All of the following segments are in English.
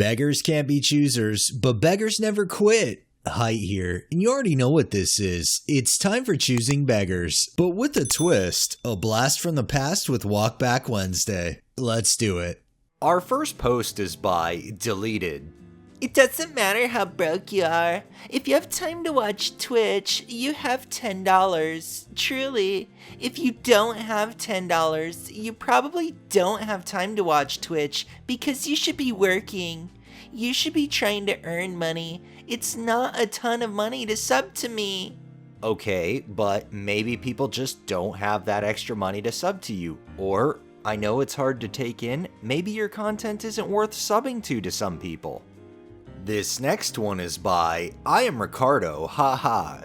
Beggars can't be choosers, but beggars never quit. Height here, and you already know what this is. It's time for Choosing Beggars, but with a twist, a blast from the past with Walkback Wednesday. Let's do it. Our first post is by Deleted. It doesn't matter how broke you are. If you have time to watch Twitch, you have $10. Truly, if you don't have $10, you probably don't have time to watch Twitch because you should be working. You should be trying to earn money. It's not a ton of money to sub to me. Okay, but maybe people just don't have that extra money to sub to you. Or, I know it's hard to take in, maybe your content isn't worth subbing to some people. This next one is by I Am Ricardo, haha.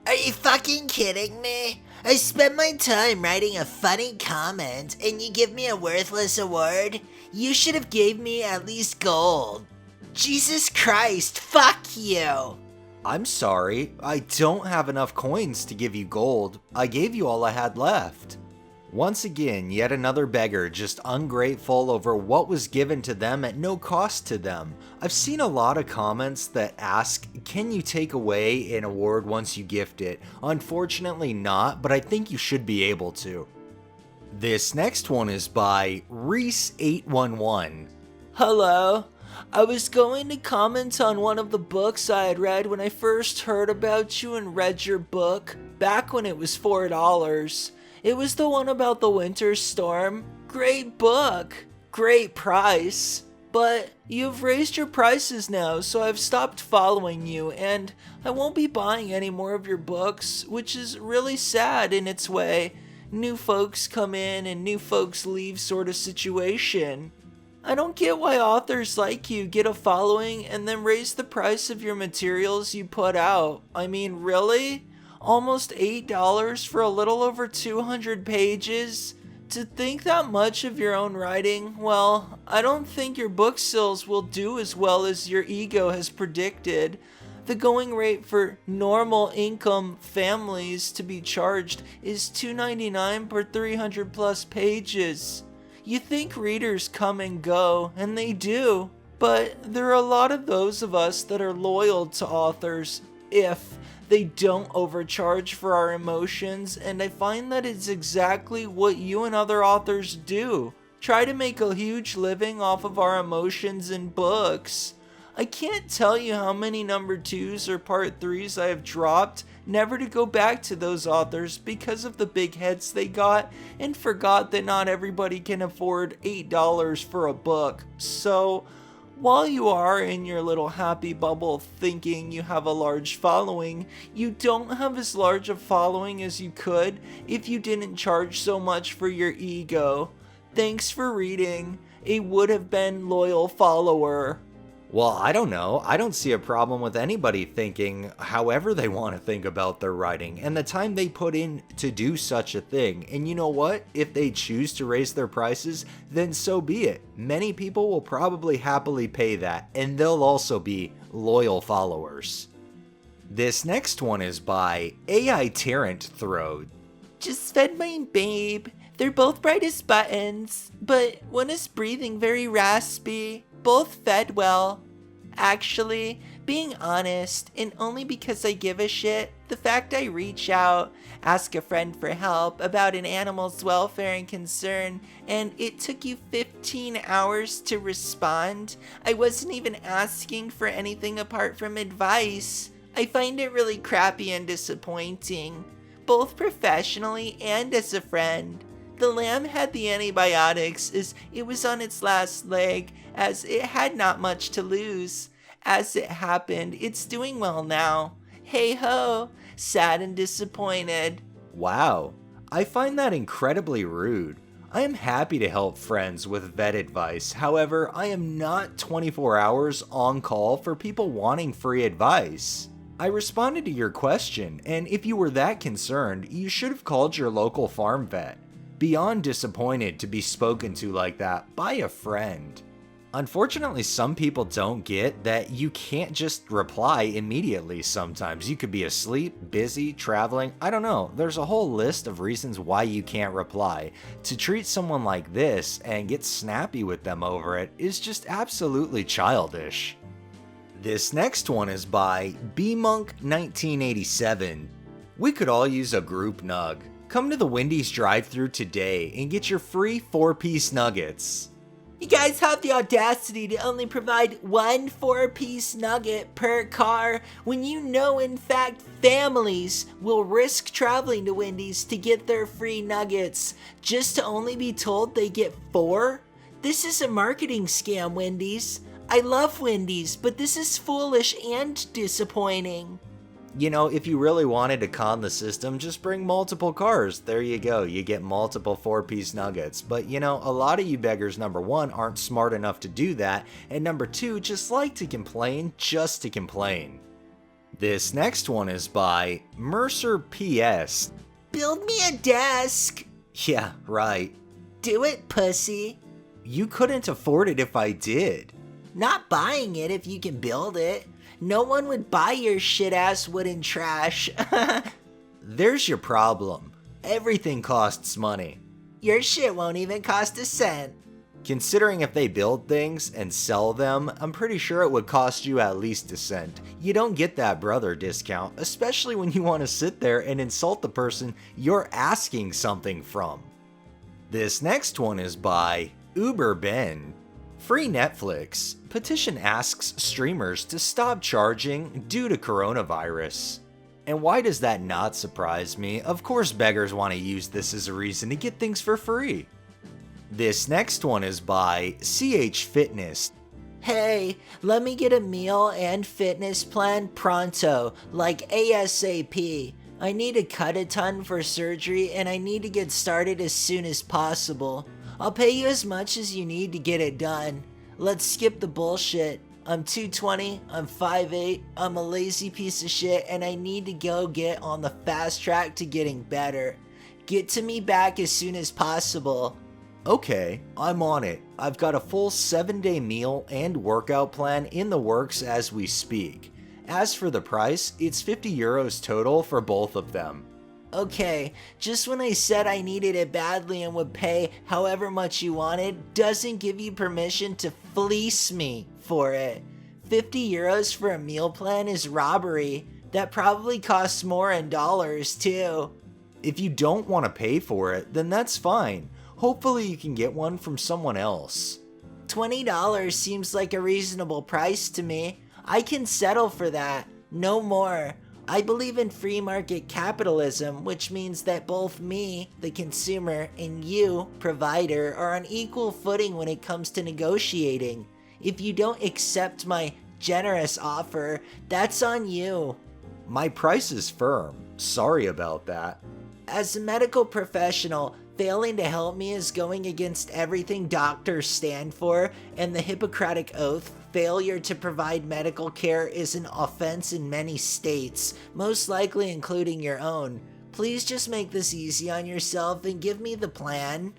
Are you fucking kidding me? I spent my time writing a funny comment and you give me a worthless award? You should have gave me at least gold. Jesus Christ, fuck you! I'm sorry, I don't have enough coins to give you gold. I gave you all I had left. Once again, yet another beggar just ungrateful over what was given to them at no cost to them. I've seen a lot of comments that ask, can you take away an award once you gift it? Unfortunately not, but I think you should be able to. This next one is by Reese811. Hello. I was going to comment on one of the books I had read when I first heard about you and read your book, back when it was $4. It was the one about the winter storm. Great book. Great price. But you've raised your prices now, so I've stopped following you, and I won't be buying any more of your books, which is really sad in its way. New folks come in and new folks leave sort of situation. I don't get why authors like you get a following and then raise the price of your materials you put out. I mean, really? Almost $8 for a little over 200 pages? To think that much of your own writing? Well, I don't think your book sales will do as well as your ego has predicted. The going rate for normal income families to be charged is $2.99 per 300 plus pages. You think readers come and go, and they do, but there are a lot of those of us that are loyal to authors if they don't overcharge for our emotions, and I find that it's exactly what you and other authors do. Try to make a huge living off of our emotions in books. I can't tell you how many number 2s or part 3s I have dropped, never to go back to those authors because of the big heads they got, and forgot that not everybody can afford $8 for a book. So, while you are in your little happy bubble thinking you have a large following, you don't have as large a following as you could if you didn't charge so much for your ego. Thanks for reading. A would have been loyal follower. Well, I don't know. I don't see a problem with anybody thinking however they want to think about their writing and the time they put in to do such a thing. And you know what? If they choose to raise their prices, then so be it. Many people will probably happily pay that, and they'll also be loyal followers. This next one is by AI Tyrant Throat. Just fed my babe. They're both bright as buttons, but one is breathing very raspy. Both fed well. Actually, being honest, and only because I give a shit, the fact I reach out, ask a friend for help about an animal's welfare and concern, and it took you 15 hours to respond. I wasn't even asking for anything apart from advice. I find it really crappy and disappointing, both professionally and as a friend. The lamb had the antibiotics as it was on its last leg, as it had not much to lose. As it happened, it's doing well now. Hey ho, sad and disappointed. Wow, I find that incredibly rude. I am happy to help friends with vet advice, however, I am not 24 hours on call for people wanting free advice. I responded to your question, and if you were that concerned, you should have called your local farm vet. Beyond disappointed to be spoken to like that by a friend. Unfortunately, some people don't get that you can't just reply immediately sometimes. You could be asleep, busy, traveling, I don't know. There's a whole list of reasons why you can't reply. To treat someone like this and get snappy with them over it is just absolutely childish. This next one is by bmonk1987. We could all use a group nug. Come to the Wendy's drive-thru today and get your free 4-piece nuggets. You guys have the audacity to only provide one 4-piece nugget per car when you know in fact families will risk traveling to Wendy's to get their free nuggets just to only be told they get 4? This is a marketing scam, Wendy's. I love Wendy's, but this is foolish and disappointing. You know, if you really wanted to con the system, just bring multiple cars. There you go, you get multiple 4-piece nuggets. But you know, a lot of you beggars, number 1, aren't smart enough to do that, and number 2, just like to complain just to complain. This next one is by Mercer PS. Build me a desk. Yeah, right. Do it, pussy. You couldn't afford it if I did. Not buying it if you can build it. No one would buy your shit-ass wooden trash. There's your problem. Everything costs money. Your shit won't even cost a cent. Considering if they build things and sell them, I'm pretty sure it would cost you at least a cent. You don't get that brother discount, especially when you want to sit there and insult the person you're asking something from. This next one is by Uber Ben. Free Netflix. Petition asks streamers to stop charging due to coronavirus. And why does that not surprise me? Of course beggars want to use this as a reason to get things for free. This next one is by CH Fitness. Hey, let me get a meal and fitness plan pronto, like ASAP. I need to cut a ton for surgery and I need to get started as soon as possible. I'll pay you as much as you need to get it done. Let's skip the bullshit. I'm 220, I'm 5'8", I'm a lazy piece of shit, and I need to go get on the fast track to getting better. Get to me back as soon as possible. Okay, I'm on it. I've got a full 7-day meal and workout plan in the works as we speak. As for the price, it's €50 total for both of them. Okay, just when I said I needed it badly and would pay however much you wanted, doesn't give you permission to fleece me for it. €50 for a meal plan is robbery. That probably costs more in dollars too. If you don't want to pay for it, then that's fine. Hopefully you can get one from someone else. $20 seems like a reasonable price to me. I can settle for that. No more. I believe in free market capitalism, which means that both me, the consumer, and you, provider, are on equal footing when it comes to negotiating. If you don't accept my generous offer, that's on you. My price is firm. Sorry about that. As a medical professional, failing to help me is going against everything doctors stand for, and the Hippocratic Oath. Failure to provide medical care is an offense in many states, most likely including your own. Please just make this easy on yourself and give me the plan.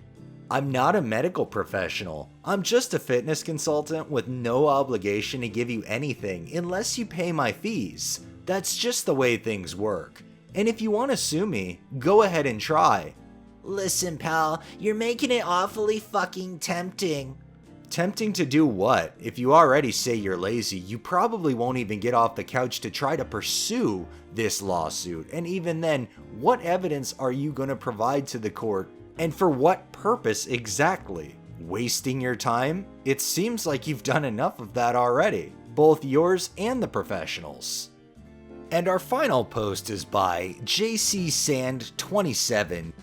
I'm not a medical professional. I'm just a fitness consultant with no obligation to give you anything unless you pay my fees. That's just the way things work. And if you want to sue me, go ahead and try. Listen, pal, you're making it awfully fucking tempting. Tempting to do what? If you already say you're lazy, you probably won't even get off the couch to try to pursue this lawsuit. And even then, what evidence are you going to provide to the court? And for what purpose exactly? Wasting your time? It seems like you've done enough of that already, both yours and the professionals. And our final post is by JCSand27.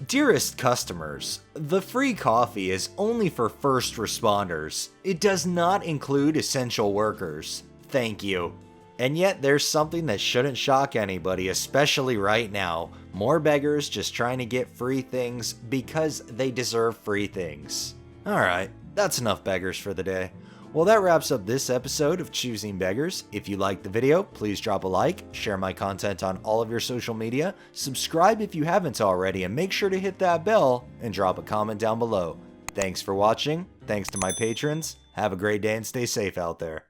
Dearest customers, the free coffee is only for first responders. It does not include essential workers. Thank you. And yet there's something that shouldn't shock anybody, especially right now. More beggars just trying to get free things because they deserve free things. Alright, that's enough beggars for the day. Well, that wraps up this episode of Choosing Beggars. If you liked the video, please drop a like, share my content on all of your social media, subscribe if you haven't already, and make sure to hit that bell and drop a comment down below. Thanks for watching, thanks to my patrons, Have a great day and stay safe out there.